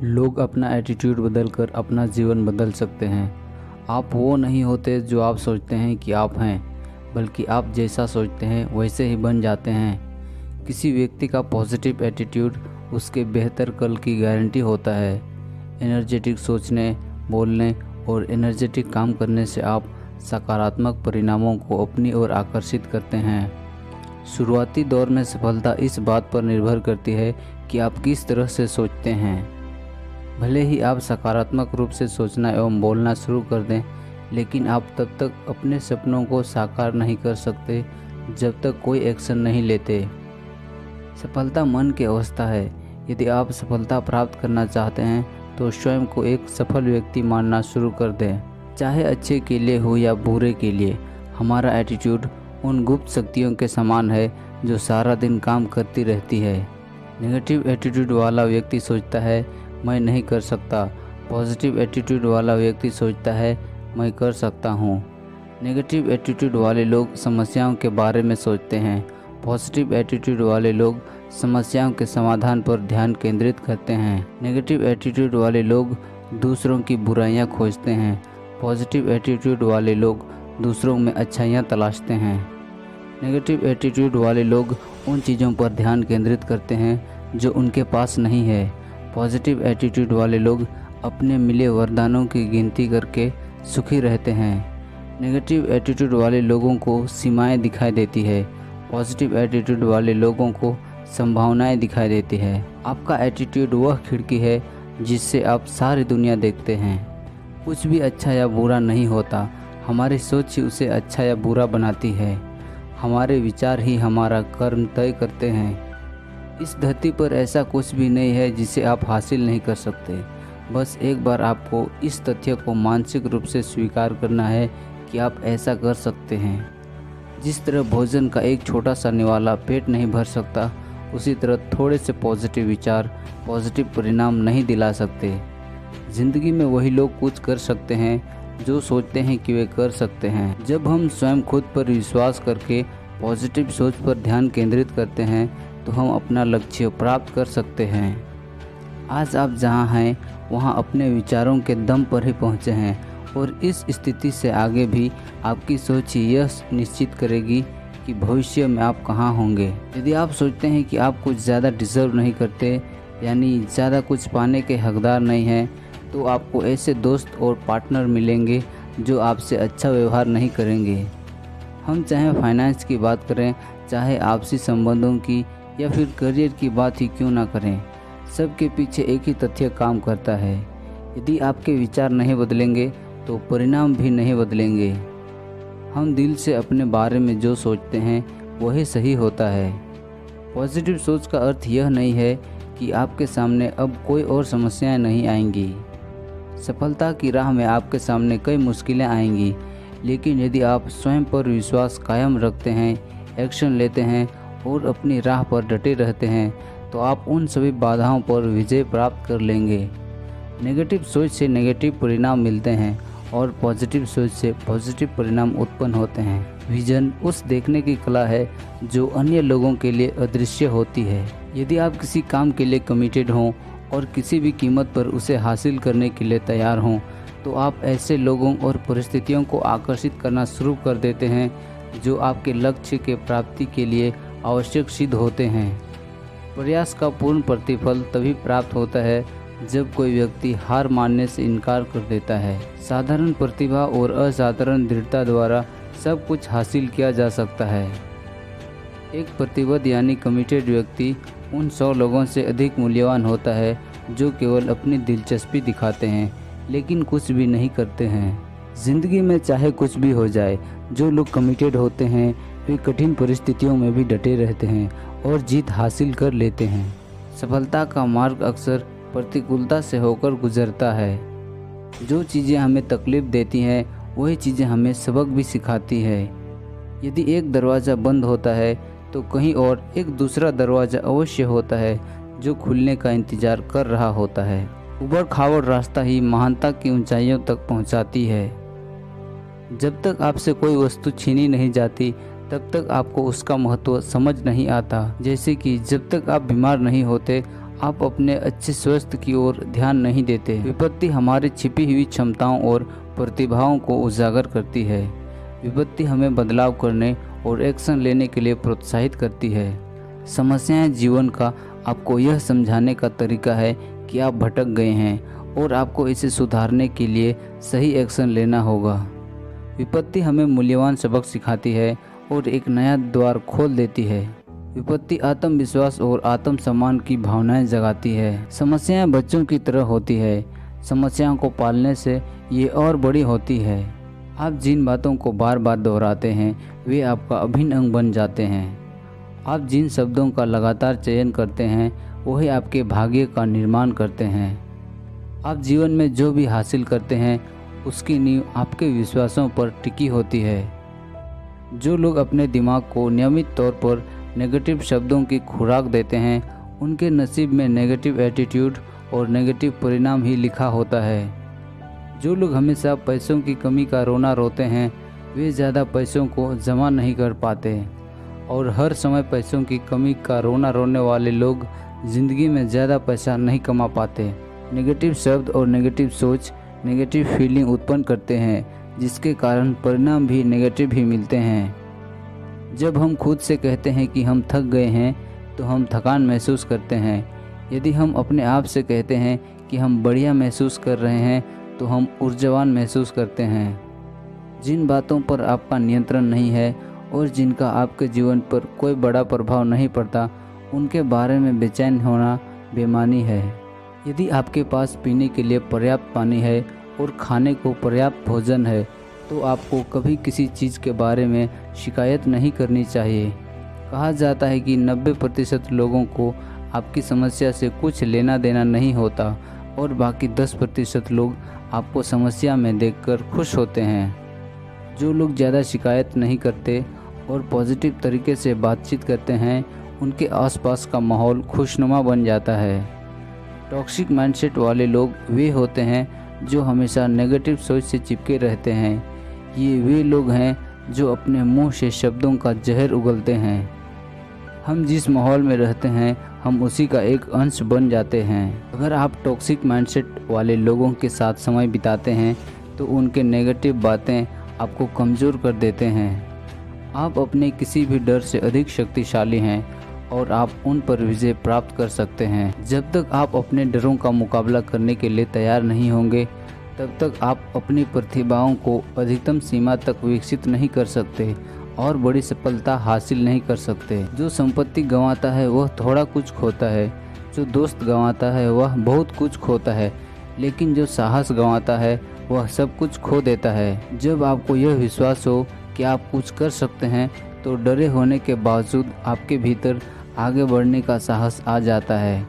लोग अपना एटीट्यूड बदलकर अपना जीवन बदल सकते हैं। आप वो नहीं होते जो आप सोचते हैं कि आप हैं, बल्कि आप जैसा सोचते हैं वैसे ही बन जाते हैं। किसी व्यक्ति का पॉजिटिव एटीट्यूड उसके बेहतर कल की गारंटी होता है। एनर्जेटिक सोचने, बोलने और एनर्जेटिक काम करने से आप सकारात्मक परिणामों को अपनी ओर आकर्षित करते हैं। शुरुआती दौर में सफलता इस बात पर निर्भर करती है कि आप किस तरह से सोचते हैं। भले ही आप सकारात्मक रूप से सोचना एवं बोलना शुरू कर दें, लेकिन आप तब तक अपने सपनों को साकार नहीं कर सकते जब तक कोई एक्शन नहीं लेते। सफलता मन की अवस्था है। यदि आप सफलता प्राप्त करना चाहते हैं तो स्वयं को एक सफल व्यक्ति मानना शुरू कर दें, चाहे अच्छे के लिए हो या बुरे के लिए। हमारा एटीट्यूड उन गुप्त शक्तियों के समान है जो सारा दिन काम करती रहती है। नेगेटिव एटीट्यूड वाला व्यक्ति सोचता है मैं नहीं कर सकता। पॉजिटिव एटीट्यूड वाला व्यक्ति सोचता है मैं कर सकता हूँ। नेगेटिव एटीट्यूड वाले लोग समस्याओं के बारे में सोचते हैं। पॉजिटिव एटीट्यूड वाले लोग समस्याओं के समाधान पर ध्यान केंद्रित करते हैं। नेगेटिव एटीट्यूड वाले लोग दूसरों की बुराइयां खोजते हैं। पॉजिटिव एटीट्यूड वाले लोग दूसरों में अच्छाइयां तलाशते हैं। नेगेटिव एटीट्यूड वाले लोग उन चीज़ों पर ध्यान केंद्रित करते हैं जो उनके पास नहीं है। पॉजिटिव एटीट्यूड वाले लोग अपने मिले वरदानों की गिनती करके सुखी रहते हैं। नेगेटिव एटीट्यूड वाले लोगों को सीमाएं दिखाई देती है। पॉजिटिव एटीट्यूड वाले लोगों को संभावनाएं दिखाई देती है। आपका एटीट्यूड वह खिड़की है जिससे आप सारी दुनिया देखते हैं। कुछ भी अच्छा या बुरा नहीं होता, हमारी सोच ही उसे अच्छा या बुरा बनाती है। हमारे विचार ही हमारा कर्म तय करते हैं। इस धरती पर ऐसा कुछ भी नहीं है जिसे आप हासिल नहीं कर सकते। बस एक बार आपको इस तथ्य को मानसिक रूप से स्वीकार करना है कि आप ऐसा कर सकते हैं। जिस तरह भोजन का एक छोटा सा निवाला पेट नहीं भर सकता, उसी तरह थोड़े से पॉजिटिव विचार पॉजिटिव परिणाम नहीं दिला सकते। ज़िंदगी में वही लोग कुछ कर सकते हैं जो सोचते हैं कि वे कर सकते हैं। जब हम स्वयं खुद पर विश्वास करके पॉजिटिव सोच पर ध्यान केंद्रित करते हैं तो हम अपना लक्ष्य प्राप्त कर सकते हैं। आज आप जहां हैं वहां अपने विचारों के दम पर ही पहुंचे हैं, और इस स्थिति से आगे भी आपकी सोच ही यह निश्चित करेगी कि भविष्य में आप कहां होंगे। यदि आप सोचते हैं कि आप कुछ ज़्यादा डिज़र्व नहीं करते, यानी ज़्यादा कुछ पाने के हकदार नहीं हैं, तो आपको ऐसे दोस्त और पार्टनर मिलेंगे जो आपसे अच्छा व्यवहार नहीं करेंगे। हम चाहे फाइनेंस की बात करें, चाहे आपसी संबंधों की या फिर करियर की बात ही क्यों ना करें, सबके पीछे एक ही तथ्य काम करता है। यदि आपके विचार नहीं बदलेंगे तो परिणाम भी नहीं बदलेंगे। हम दिल से अपने बारे में जो सोचते हैं वही सही होता है। पॉजिटिव सोच का अर्थ यह नहीं है कि आपके सामने अब कोई और समस्याएं नहीं आएंगी। सफलता की राह में आपके सामने कई मुश्किलें आएंगी, लेकिन यदि आप स्वयं पर विश्वास कायम रखते हैं, एक्शन लेते हैं और अपनी राह पर डटे रहते हैं, तो आप उन सभी बाधाओं पर विजय प्राप्त कर लेंगे। नेगेटिव सोच से नेगेटिव परिणाम मिलते हैं और पॉजिटिव सोच से पॉजिटिव परिणाम उत्पन्न होते हैं। विजन उस देखने की कला है जो अन्य लोगों के लिए अदृश्य होती है। यदि आप किसी काम के लिए कमिटेड हों और किसी भी कीमत पर उसे हासिल करने के लिए तैयार हों, तो आप ऐसे लोगों और परिस्थितियों को आकर्षित करना शुरू कर देते हैं जो आपके लक्ष्य के प्राप्ति के लिए आवश्यक सिद्ध होते हैं। प्रयास का पूर्ण प्रतिफल तभी प्राप्त होता है जब कोई व्यक्ति हार मानने से इनकार कर देता है। साधारण प्रतिभा और असाधारण दृढ़ता द्वारा सब कुछ हासिल किया जा सकता है। एक प्रतिबद्ध यानी कमिटेड व्यक्ति उन 100 लोगों से अधिक मूल्यवान होता है जो केवल अपनी दिलचस्पी दिखाते हैं लेकिन कुछ भी नहीं करते हैं। ज़िंदगी में चाहे कुछ भी हो जाए, जो लोग कमिटेड होते हैं वे कठिन परिस्थितियों में भी डटे रहते हैं और जीत हासिल कर लेते हैं। सफलता का मार्ग अक्सर प्रतिकूलता से होकर गुजरता है। जो चीज़ें हमें तकलीफ़ देती हैं वही चीज़ें हमें सबक भी सिखाती है। यदि एक दरवाज़ा बंद होता है तो कहीं और एक दूसरा दरवाज़ा अवश्य होता है जो खुलने का इंतज़ार कर रहा होता है। उबड़ खाबड़ रास्ता ही महानता की ऊंचाइयों तक पहुंचाती है। जब तक आपसे कोई वस्तु छीनी नहीं जाती तब तक आपको उसका महत्व समझ नहीं आता। जैसे कि जब तक आप बीमार नहीं होते आप अपने अच्छे स्वास्थ्य की ओर ध्यान नहीं देते। विपत्ति हमारी छिपी हुई क्षमताओं और प्रतिभाओं को उजागर करती है। विपत्ति हमें बदलाव करने और एक्शन लेने के लिए प्रोत्साहित करती है। समस्याएं जीवन का आपको यह समझाने का तरीका है कि आप भटक गए हैं और आपको इसे सुधारने के लिए सही एक्शन लेना होगा। विपत्ति हमें मूल्यवान सबक सिखाती है और एक नया द्वार खोल देती है। विपत्ति आत्मविश्वास और आत्मसम्मान की भावनाएं जगाती है। समस्याएं बच्चों की तरह होती है। समस्याओं को पालने से ये और बड़ी होती है। आप जिन बातों को बार बार दोहराते हैं वे आपका अभिन्न अंग बन जाते हैं। आप जिन शब्दों का लगातार चयन करते हैं वही आपके भाग्य का निर्माण करते हैं। आप जीवन में जो भी हासिल करते हैं उसकी नींव आपके विश्वासों पर टिकी होती है। जो लोग अपने दिमाग को नियमित तौर पर नेगेटिव शब्दों की खुराक देते हैं उनके नसीब में नेगेटिव एटीट्यूड और नेगेटिव परिणाम ही लिखा होता है। जो लोग हमेशा पैसों की कमी का रोना रोते हैं वे ज़्यादा पैसों को जमा नहीं कर पाते और हर समय पैसों की कमी का रोना रोने वाले लोग ज़िंदगी में ज़्यादा पैसा नहीं कमा पाते। नेगेटिव शब्द और नेगेटिव सोच नेगेटिव फीलिंग उत्पन्न करते हैं जिसके कारण परिणाम भी नेगेटिव ही मिलते हैं। जब हम खुद से कहते हैं कि हम थक गए हैं तो हम थकान महसूस करते हैं। यदि हम अपने आप से कहते हैं कि हम बढ़िया महसूस कर रहे हैं तो हम ऊर्जावान महसूस करते हैं। जिन बातों पर आपका नियंत्रण नहीं है और जिनका आपके जीवन पर कोई बड़ा प्रभाव नहीं पड़ता उनके बारे में बेचैन होना बेईमानी है। यदि आपके पास पीने के लिए पर्याप्त पानी है और खाने को पर्याप्त भोजन है तो आपको कभी किसी चीज़ के बारे में शिकायत नहीं करनी चाहिए। कहा जाता है कि 90% लोगों को आपकी समस्या से कुछ लेना देना नहीं होता और बाकी 10% लोग आपको समस्या में देखकर खुश होते हैं। जो लोग ज़्यादा शिकायत नहीं करते और पॉजिटिव तरीके से बातचीत करते हैं उनके आसपास का माहौल खुशनुमा बन जाता है। टॉक्सिक माइंडसेट वाले लोग वे होते हैं जो हमेशा नेगेटिव सोच से चिपके रहते हैं। ये वे लोग हैं जो अपने मुंह से शब्दों का जहर उगलते हैं। हम जिस माहौल में रहते हैं हम उसी का एक अंश बन जाते हैं। अगर आप टॉक्सिक माइंडसेट वाले लोगों के साथ समय बिताते हैं तो उनके नेगेटिव बातें आपको कमज़ोर कर देते हैं। आप अपने किसी भी डर से अधिक शक्तिशाली हैं और आप उन पर विजय प्राप्त कर सकते हैं। जब तक आप अपने डरों का मुकाबला करने के लिए तैयार नहीं होंगे तब तक आप अपनी प्रतिभाओं को अधिकतम सीमा तक विकसित नहीं कर सकते और बड़ी सफलता हासिल नहीं कर सकते। जो संपत्ति गंवाता है वह थोड़ा कुछ खोता है, जो दोस्त गंवाता है वह बहुत कुछ खोता है, लेकिन जो साहस गंवाता है वह सब कुछ खो देता है। जब आपको यह विश्वास हो कि आप कुछ कर सकते हैं तो डरे होने के बावजूद आपके भीतर आगे बढ़ने का साहस आ जाता है।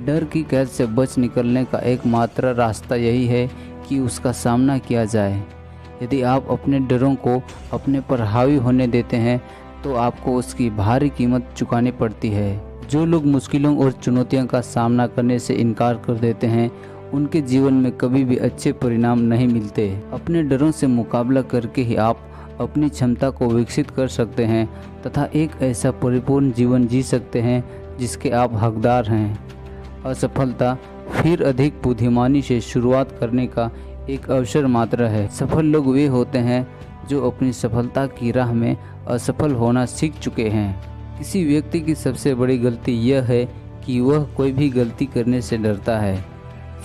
डर की कैद से बच निकलने का एकमात्र रास्ता यही है कि उसका सामना किया जाए। यदि आप अपने डरों को अपने पर हावी होने देते हैं तो आपको उसकी भारी कीमत चुकानी पड़ती है। जो लोग मुश्किलों और चुनौतियों का सामना करने से इनकार कर देते हैं उनके जीवन में कभी भी अच्छे परिणाम नहीं मिलते। अपने डरों से मुकाबला करके ही आप अपनी क्षमता को विकसित कर सकते हैं तथा एक ऐसा परिपूर्ण जीवन जी सकते हैं जिसके आप हकदार हैं। असफलता फिर अधिक बुद्धिमानी से शुरुआत करने का एक अवसर मात्र है। सफल लोग वे होते हैं जो अपनी सफलता की राह में असफल होना सीख चुके हैं। किसी व्यक्ति की सबसे बड़ी गलती यह है कि वह कोई भी गलती करने से डरता है।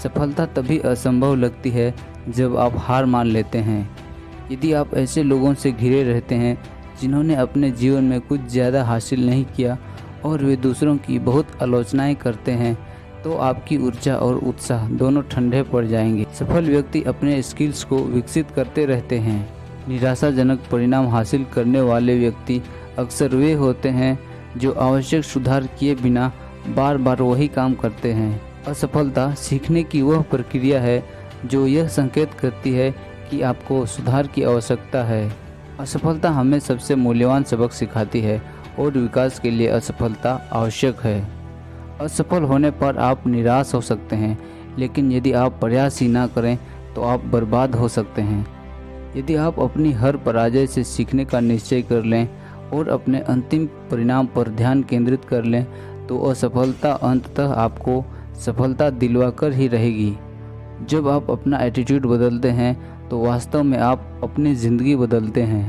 सफलता तभी असंभव लगती है जब आप हार मान लेते हैं। यदि आप ऐसे लोगों से घिरे रहते हैं जिन्होंने अपने जीवन में कुछ ज़्यादा हासिल नहीं किया और वे दूसरों की बहुत आलोचनाएं करते हैं तो आपकी ऊर्जा और उत्साह दोनों ठंडे पड़ जाएंगे। सफल व्यक्ति अपने स्किल्स को विकसित करते रहते हैं। निराशाजनक परिणाम हासिल करने वाले व्यक्ति अक्सर वे होते हैं जो आवश्यक सुधार किए बिना बार बार वही काम करते हैं। असफलता सीखने की वह प्रक्रिया है जो यह संकेत करती है कि आपको सुधार की आवश्यकता है। असफलता हमें सबसे मूल्यवान सबक सिखाती है और विकास के लिए असफलता आवश्यक है। असफल होने पर आप निराश हो सकते हैं, लेकिन यदि आप प्रयास ही ना करें तो आप बर्बाद हो सकते हैं। यदि आप अपनी हर पराजय से सीखने का निश्चय कर लें और अपने अंतिम परिणाम पर ध्यान केंद्रित कर लें तो असफलता अंततः आपको सफलता दिलवा कर ही रहेगी। जब आप अपना एटीट्यूड बदलते हैं तो वास्तव में आप अपनी ज़िंदगी बदलते हैं।